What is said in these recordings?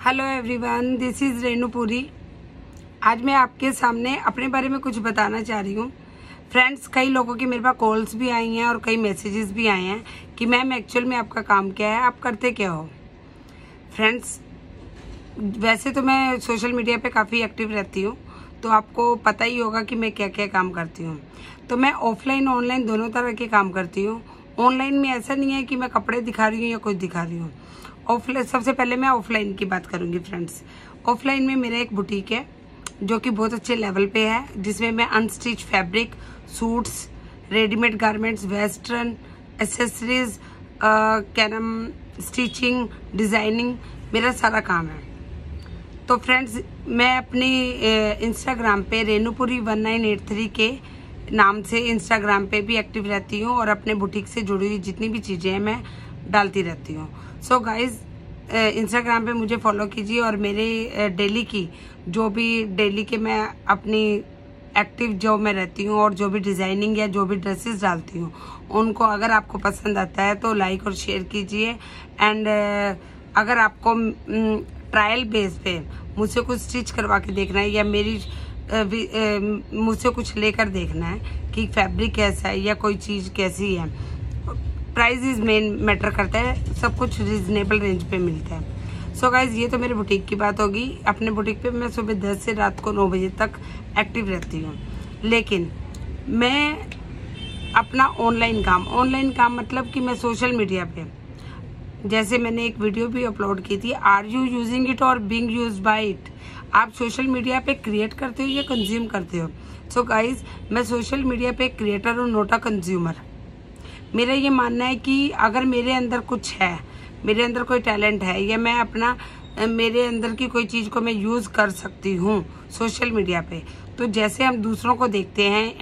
Hello everyone, this is Renupuri. आज मैं आपके सामने अपने बारे में कुछ बताना चाह रही हूँ। फ्रेंड्स, कई लोगों की मेरे पास कॉल्स भी आई हैं और कई मैसेजेस भी आए हैं कि मैम एक्चुअल में आपका काम क्या है, आप करते क्या हो। फ्रेंड्स, वैसे तो मैं सोशल मीडिया पे काफ़ी एक्टिव रहती हूँ, तो आपको पता ही होगा कि मैं क्या क्या काम करती हूँ। तो मैं ऑफलाइन ऑनलाइन दोनों तरह के काम करती हूँ। ऑनलाइन में ऐसा नहीं है कि मैं कपड़े दिखा रही हूँ या कुछ दिखा रही हूँ। ऑफलाइन, सबसे पहले मैं ऑफलाइन की बात करूँगी फ्रेंड्स। ऑफलाइन में मेरा एक बुटीक है जो कि बहुत अच्छे लेवल पे है, जिसमें मैं unstitch fabric, suits, readymade garments, western accessories, carrom, stitching, designing, मेरा सारा काम है। तो फ्रेंड्स, मैं अपनी इंस्टाग्राम पे रेणुपुरी 1983 के नाम से इंस्टाग्राम पे भी एक्टिव रहती हूँ और अपने बुटीक से जुड़ी हुई जितनी भी चीज़ें हैं मैं डालती रहती हूँ। सो गाइज, इंस्टाग्राम पे मुझे फॉलो कीजिए और मेरे डेली की जो भी डेली के मैं अपनी एक्टिव जो मैं रहती हूँ और जो भी डिज़ाइनिंग या जो भी ड्रेसेस डालती हूँ उनको अगर आपको पसंद आता है तो लाइक और शेयर कीजिए। एंड अगर आपको ट्रायल बेस पे मुझसे कुछ स्टिच करवा के देखना है या मेरी मुझसे कुछ लेकर देखना है कि फैब्रिक कैसा है या कोई चीज़ कैसी है, प्राइस इज मेन मैटर करता है, सब कुछ रीजनेबल रेंज पे मिलता है। सो गाइज, ये तो मेरे बुटीक की बात होगी। अपने बुटीक पे मैं सुबह 10 से रात को 9 बजे तक एक्टिव रहती हूँ। लेकिन मैं अपना ऑनलाइन काम मतलब कि मैं सोशल मीडिया पे, जैसे मैंने एक वीडियो भी अपलोड की थी, आर यू यूजिंग इट और बीइंग यूज्ड बाय इट। आप सोशल मीडिया पे क्रिएट करते हो या कंज्यूम करते हो। सो गाइज, मैं सोशल मीडिया पे क्रिएटर हूँ, नॉट अ कंज्यूमर। मेरा ये मानना है कि अगर मेरे अंदर कुछ है, मेरे अंदर कोई टैलेंट है या मैं अपना मेरे अंदर की कोई चीज़ को मैं यूज़ कर सकती हूँ सोशल मीडिया पे, तो जैसे हम दूसरों को देखते हैं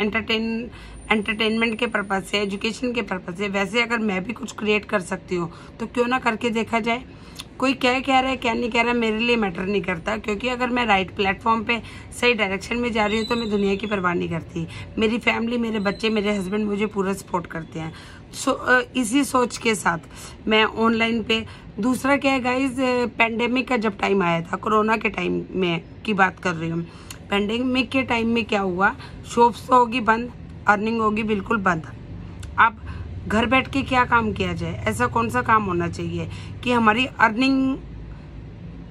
एंटरटेनमेंट के पर्पज़ से, एजुकेशन के पर्पज़ से, वैसे अगर मैं भी कुछ क्रिएट कर सकती हूँ तो क्यों ना करके देखा जाए। कोई क्या कह रहा है क्या नहीं कह रहा है मेरे लिए मैटर नहीं करता, क्योंकि अगर मैं राइट प्लेटफॉर्म पे सही डायरेक्शन में जा रही हूँ तो मैं दुनिया की परवाह नहीं करती। मेरी फैमिली, मेरे बच्चे, मेरे हस्बैंड मुझे पूरा सपोर्ट करते हैं। इसी सोच के साथ मैं ऑनलाइन पे, दूसरा क्या है गाइज, पेंडेमिक का जब टाइम आया था, कोरोना के टाइम में की बात कर रही हूँ। पेंडेमिक के टाइम में क्या हुआ, शॉप्स तो होगी बंद, अर्निंग होगी बिल्कुल बंद। अब घर बैठ के क्या काम किया जाए, ऐसा कौन सा काम होना चाहिए कि हमारी अर्निंग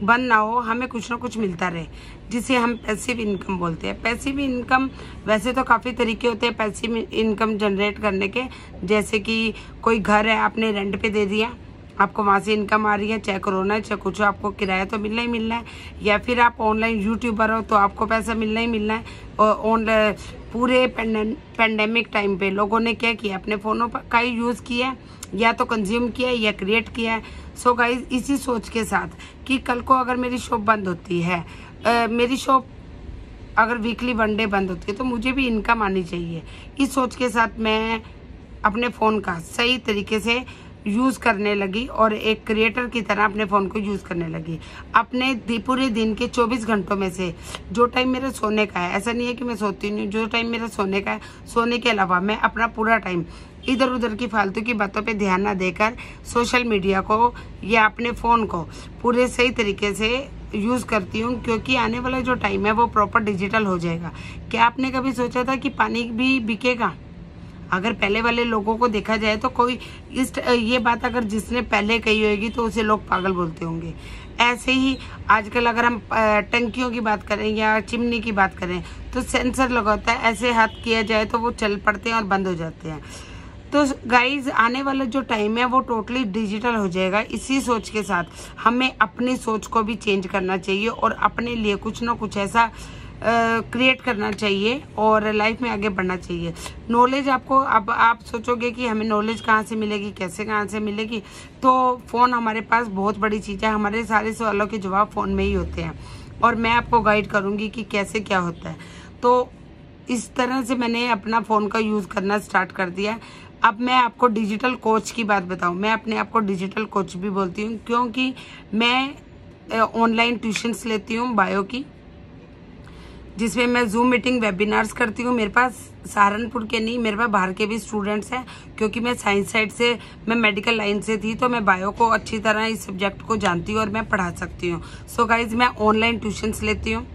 बंद ना हो, हमें कुछ ना कुछ मिलता रहे, जिसे हम पैसिव इनकम बोलते हैं। पैसिव इनकम वैसे तो काफ़ी तरीके होते हैं पैसिव इनकम जनरेट करने के, जैसे कि कोई घर है आपने रेंट पे दे दिया, आपको वहाँ से इनकम आ रही है, चाहे कोरोना चाहे कुछ, आपको किराया तो मिलना ही मिलना है। या फिर आप ऑनलाइन यूट्यूबर हो तो आपको पैसा मिलना ही मिलना है। और पूरे पेंडेमिक टाइम पे लोगों ने क्या किया, अपने फ़ोनों का ही यूज़ किया, या तो कंज्यूम किया या क्रिएट किया है। सो गाइज, इसी सोच के साथ कि कल को अगर मेरी शॉप बंद होती है, मेरी शॉप अगर वीकली 1 डे बंद होती है तो मुझे भी इनकम आनी चाहिए। इस सोच के साथ मैं अपने फ़ोन का सही तरीके से यूज़ करने लगी और एक क्रिएटर की तरह अपने फ़ोन को यूज़ करने लगी। अपने पूरे दिन के 24 घंटों में से जो टाइम मेरा सोने का है, ऐसा नहीं है कि मैं सोती नहीं, जो टाइम मेरा सोने का है, सोने के अलावा मैं अपना पूरा टाइम इधर उधर की फालतू की बातों पे ध्यान ना देकर सोशल मीडिया को या अपने फ़ोन को पूरे सही तरीके से यूज़ करती हूँ, क्योंकि आने वाला जो टाइम है वो प्रॉपर डिजिटल हो जाएगा। क्या आपने कभी सोचा था कि पानी भी बिकेगा? अगर पहले वाले लोगों को देखा जाए तो कोई ये बात अगर जिसने पहले कही होगी तो उसे लोग पागल बोलते होंगे। ऐसे ही आजकल अगर हम टंकियों की बात करें या चिमनी की बात करें तो सेंसर लगा होता है, ऐसे हाथ किया जाए तो वो चल पड़ते हैं और बंद हो जाते हैं। तो गाइज, आने वाला जो टाइम है वो टोटली डिजिटल हो जाएगा। इसी सोच के साथ हमें अपनी सोच को भी चेंज करना चाहिए और अपने लिए कुछ ना कुछ ऐसा क्रिएट करना चाहिए और लाइफ में आगे बढ़ना चाहिए। नॉलेज आपको, अब आप सोचोगे कि हमें नॉलेज कहाँ से मिलेगी, कैसे कहाँ से मिलेगी, तो फ़ोन हमारे पास बहुत बड़ी चीज़ है। हमारे सारे सवालों के जवाब फ़ोन में ही होते हैं और मैं आपको गाइड करूँगी कि कैसे क्या होता है। तो इस तरह से मैंने अपना फ़ोन का यूज़ करना स्टार्ट कर दिया। अब मैं आपको डिजिटल कोच की बात बताऊँ, मैं अपने आप को डिजिटल कोच भी बोलती हूँ, क्योंकि मैं ऑनलाइन ट्यूशन्स लेती हूँ बायो की, जिसमें मैं जूम मीटिंग वेबिनार्स करती हूँ। मेरे पास सहारनपुर के नहीं, मेरे पास बाहर के भी स्टूडेंट्स हैं, क्योंकि मैं साइंस साइड से, मैं मेडिकल लाइन से थी, तो मैं बायो को अच्छी तरह इस सब्जेक्ट को जानती हूँ और मैं पढ़ा सकती हूँ। सो गाइज मैं ऑनलाइन ट्यूशन्स लेती हूँ।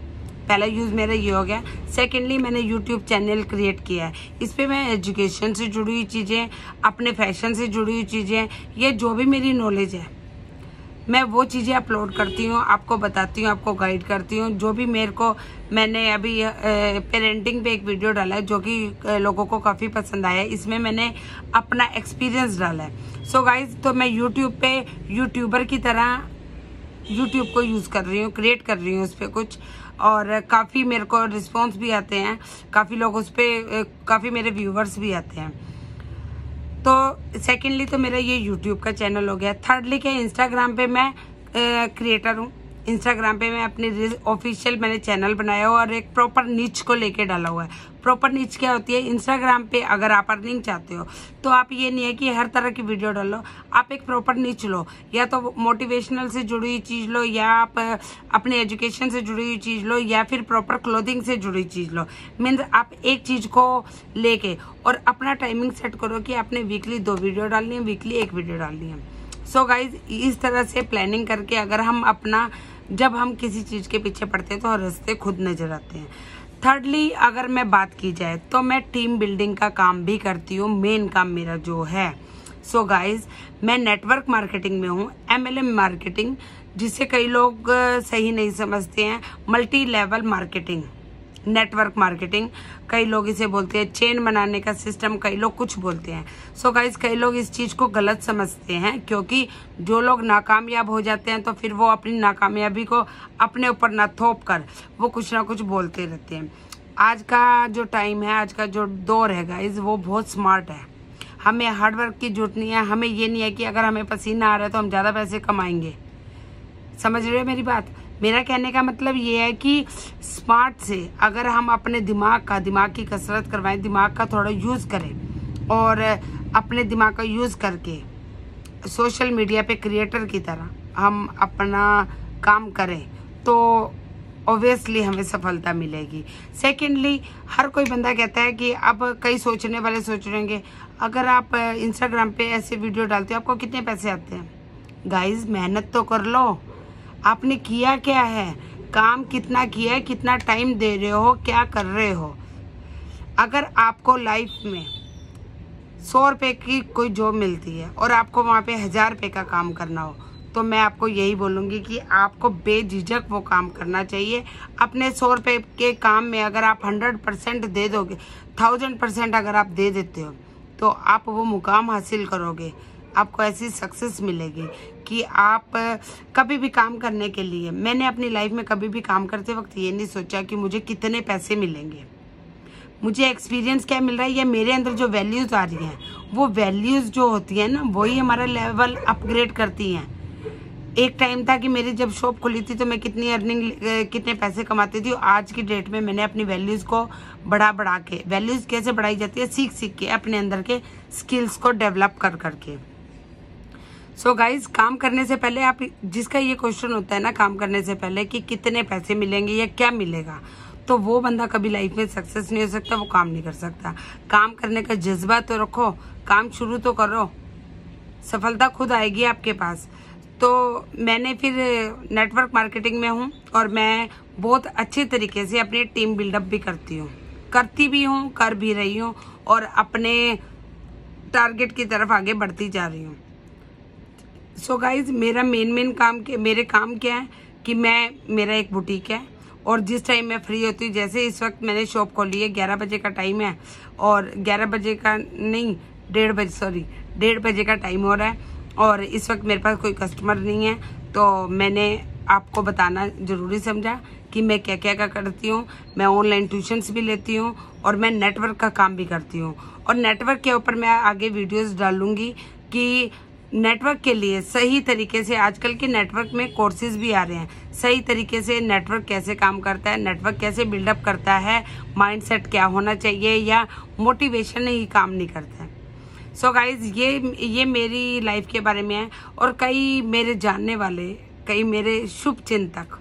पहला यूज़ मेरा ये हो गया। सेकेंडली मैंने यूट्यूब चैनल क्रिएट किया है। इस पर मैं एजुकेशन से जुड़ी हुई चीज़ें, अपने फैशन से जुड़ी हुई चीज़ें, ये जो भी मेरी नॉलेज है मैं वो चीज़ें अपलोड करती हूँ, आपको बताती हूँ, आपको गाइड करती हूँ। जो भी मेरे को, मैंने अभी पेरेंटिंग पे एक वीडियो डाला है जो कि लोगों को काफ़ी पसंद आया है। इसमें मैंने अपना एक्सपीरियंस डाला है। सो गाइज तो मैं यूट्यूब पे यूट्यूबर की तरह यूट्यूब को यूज़ कर रही हूँ, क्रिएट कर रही हूँ उस पर कुछ, और काफ़ी मेरे को रिस्पॉन्स भी आते हैं, काफ़ी लोग उस पर, काफ़ी मेरे व्यूवर्स भी आते हैं। तो सेकेंडली तो मेरा ये यूट्यूब का चैनल हो गया। थर्डली क्या, इंस्टाग्राम पे मैं क्रिएटर हूँ। इंस्टाग्राम पे मैं अपनी ऑफिशियल मैंने चैनल बनाया हुआ और एक प्रॉपर नीच को लेके डाला हुआ है। प्रॉपर नीच क्या होती है, इंस्टाग्राम पे अगर आप अर्निंग चाहते हो तो आप ये नहीं है कि हर तरह की वीडियो डालो, आप एक प्रॉपर नीच लो। या तो मोटिवेशनल से जुड़ी हुई चीज़ लो, या आप अपने एजुकेशन से जुड़ी हुई चीज़ लो, या फिर प्रॉपर क्लोथिंग से जुड़ी चीज़ लो। मीन्स आप एक चीज़ को लेके और अपना टाइमिंग सेट करो कि आपने वीकली 2 वीडियो डालनी है, वीकली 1 वीडियो डालनी है। सो गाइज इस तरह से प्लानिंग करके अगर हम अपना, जब हम किसी चीज़ के पीछे पड़ते हैं तो रास्ते खुद नजर आते हैं। थर्डली अगर मैं बात की जाए तो मैं टीम बिल्डिंग का काम भी करती हूँ, मेन काम मेरा जो है। सो गाइज मैं नेटवर्क मार्केटिंग में हूँ, MLM मार्केटिंग, जिसे कई लोग सही नहीं समझते हैं, multi level marketing, network marketing, कई लोग इसे बोलते हैं चेन बनाने का सिस्टम, कई लोग कुछ बोलते हैं। सो गाइस कई लोग इस चीज़ को गलत समझते हैं, क्योंकि जो लोग नाकामयाब हो जाते हैं तो फिर वो अपनी नाकामयाबी को अपने ऊपर ना थोप कर वो कुछ ना कुछ बोलते रहते हैं। आज का जो टाइम है, आज का जो दौर है गाइस, वो बहुत स्मार्ट है। हमें हार्डवर्क की जरूरत नहीं है। हमें ये नहीं है कि अगर हमें पसीना आ रहा है तो हम ज़्यादा पैसे कमाएंगे। समझ रहे हो मेरी बात? मेरा कहने का मतलब ये है कि स्मार्ट से अगर हम अपने दिमाग की कसरत करवाएं, दिमाग का थोड़ा यूज़ करें और अपने दिमाग का यूज़ करके सोशल मीडिया पे क्रिएटर की तरह हम अपना काम करें तो ऑब्वियसली हमें सफलता मिलेगी। सेकेंडली हर कोई बंदा कहता है कि अब कई सोचने वाले सोच रहेंगे, अगर आप इंस्टाग्राम पे ऐसे वीडियो डालते हो आपको कितने पैसे आते हैं? गाइज मेहनत तो कर लो। आपने किया क्या है, काम कितना किया है, कितना टाइम दे रहे हो, क्या कर रहे हो। अगर आपको लाइफ में 100 रुपये की कोई जॉब मिलती है और आपको वहाँ पे 1000 रुपये का काम करना हो, तो मैं आपको यही बोलूँगी कि आपको बेझिझक वो काम करना चाहिए। अपने 100 रुपये के काम में अगर आप 100% दे दोगे, 1000% अगर आप दे देते हो, तो आप वो मुकाम हासिल करोगे। आपको ऐसी सक्सेस मिलेगी कि आप कभी भी काम करने के लिए, मैंने अपनी लाइफ में कभी भी काम करते वक्त ये नहीं सोचा कि मुझे कितने पैसे मिलेंगे, मुझे एक्सपीरियंस क्या मिल रहा है, या मेरे अंदर जो वैल्यूज़ आ रही हैं, वो वैल्यूज़ जो होती हैं ना, वही हमारा लेवल अपग्रेड करती हैं। एक टाइम था कि मेरी जब शॉप खुली थी तो मैं कितनी अर्निंग, कितने पैसे कमाती थी। आज की डेट में मैंने अपनी वैल्यूज़ को बढ़ा के, वैल्यूज़ कैसे बढ़ाई जाती है, सीख के, अपने अंदर के स्किल्स को डेवलप करके। सो गाइज काम करने से पहले आप, जिसका ये क्वेश्चन होता है ना काम करने से पहले कि कितने पैसे मिलेंगे या क्या मिलेगा, तो वो बंदा कभी लाइफ में सक्सेस नहीं हो सकता, वो काम नहीं कर सकता। काम करने का जज्बा तो रखो, काम शुरू तो करो, सफलता खुद आएगी आपके पास। तो मैंने फिर नेटवर्क मार्केटिंग में हूँ और मैं बहुत अच्छे तरीके से अपनी टीम बिल्डअप भी करती हूँ, कर भी रही हूँ और अपने टारगेट की तरफ आगे बढ़ती जा रही हूँ। सो गाइज मेरा मेन काम मेरे काम क्या है कि मेरा एक बुटीक है और जिस टाइम मैं फ्री होती हूँ, जैसे इस वक्त मैंने शॉप खोली है, 11 बजे का टाइम है और 11 बजे का नहीं 1:30 बजे का टाइम हो रहा है और इस वक्त मेरे पास कोई कस्टमर नहीं है, तो मैंने आपको बताना ज़रूरी समझा कि मैं क्या क्या करती हूँ। मैं ऑनलाइन ट्यूशन्स भी लेती हूँ और मैं नेटवर्क का काम भी करती हूँ और नेटवर्क के ऊपर मैं आगे वीडियोस डालूंगी कि नेटवर्क के लिए सही तरीके से, आजकल के नेटवर्क में कोर्सेज भी आ रहे हैं, सही तरीके से नेटवर्क कैसे काम करता है, नेटवर्क कैसे बिल्डअप करता है, माइंडसेट क्या होना चाहिए, या मोटिवेशन ही काम नहीं करता है। सो गाइज ये मेरी लाइफ के बारे में है और कई मेरे जानने वाले, कई मेरे शुभ चिंतक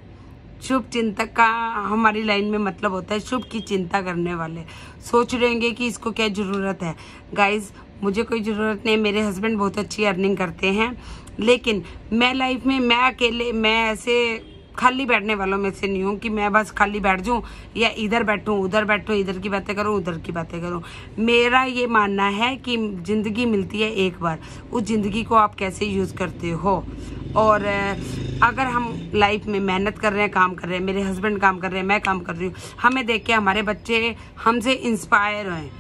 शुभ चिंतक का हमारी लाइन में मतलब होता है शुभ की चिंता करने वाले। सोच रहे होंगे कि इसको क्या ज़रूरत है। गाइज, मुझे कोई ज़रूरत नहीं, मेरे हस्बैंड बहुत अच्छी अर्निंग करते हैं, लेकिन मैं लाइफ में मैं अकेले, मैं ऐसे खाली बैठने वालों में से नहीं हूँ कि मैं बस खाली बैठ जाऊँ या इधर बैठूँ उधर बैठूँ, इधर की बातें करूँ उधर की बातें करूँ। मेरा ये मानना है कि ज़िंदगी मिलती है एक बार, उस ज़िंदगी को आप कैसे यूज़ करते हो। और अगर हम लाइफ में मेहनत कर रहे हैं, काम कर रहे हैं, मेरे हस्बैंड काम कर रहे हैं, मैं काम कर रही हूँ, हमें देख के हमारे बच्चे हमसे इंस्पायर हैं,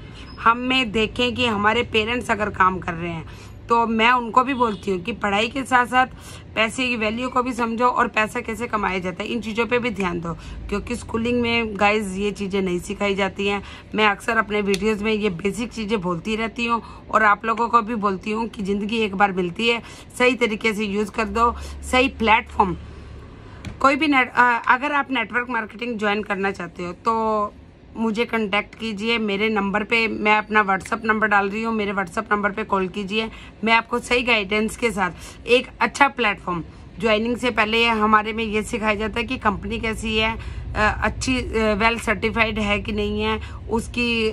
हमें देखें कि हमारे पेरेंट्स अगर काम कर रहे हैं, तो मैं उनको भी बोलती हूँ कि पढ़ाई के साथ साथ पैसे की वैल्यू को भी समझो और पैसा कैसे कमाया जाता है इन चीज़ों पे भी ध्यान दो, क्योंकि स्कूलिंग में गाइज ये चीज़ें नहीं सिखाई जाती हैं। मैं अक्सर अपने वीडियोस में ये बेसिक चीज़ें बोलती रहती हूँ और आप लोगों को भी बोलती हूँ कि ज़िंदगी एक बार मिलती है, सही तरीके से यूज़ कर दो। सही प्लेटफॉर्म कोई भी अगर आप नेटवर्क मार्केटिंग ज्वाइन करना चाहते हो तो मुझे कांटेक्ट कीजिए। मेरे नंबर पे मैं अपना व्हाट्सअप नंबर डाल रही हूँ, मेरे व्हाट्सअप नंबर पे कॉल कीजिए। मैं आपको सही गाइडेंस के साथ एक अच्छा प्लेटफॉर्म, ज्वाइनिंग से पहले हमारे में ये सिखाया जाता है कि कंपनी कैसी है, अच्छी वेल सर्टिफाइड है कि नहीं है, उसकी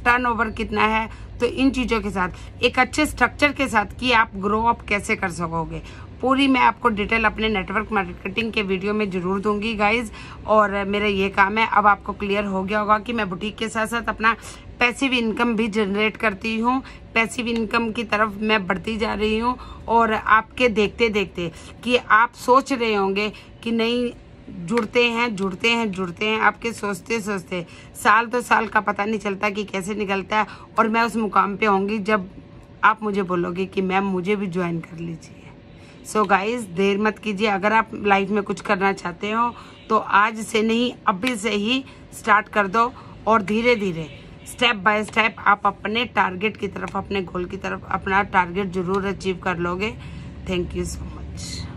टर्नओवर कितना है। तो इन चीज़ों के साथ एक अच्छे स्ट्रक्चर के साथ कि आप ग्रो अप कैसे कर सकोगे, पूरी मैं आपको डिटेल अपने नेटवर्क मार्केटिंग के वीडियो में ज़रूर दूंगी गाइज। और मेरा ये काम है, अब आपको क्लियर हो गया होगा कि मैं बुटीक के साथ साथ अपना पैसिव इनकम भी जनरेट करती हूँ। पैसिव इनकम की तरफ मैं बढ़ती जा रही हूँ और आपके देखते देखते कि आप सोच रहे होंगे कि नहीं जुड़ते हैं, आपके सोचते सोचते साल तो साल का पता नहीं चलता कि कैसे निकलता है, और मैं उस मुकाम पे होंगी जब आप मुझे बोलोगे कि मैम मुझे भी ज्वाइन कर लीजिए। सो गाइज, देर मत कीजिए। अगर आप लाइफ में कुछ करना चाहते हो तो आज से नहीं, अभी से ही स्टार्ट कर दो और धीरे धीरे स्टेप बाय स्टेप आप अपने टारगेट की तरफ, अपने गोल की तरफ अपना टारगेट जरूर अचीव कर लोगे। Thank you so much.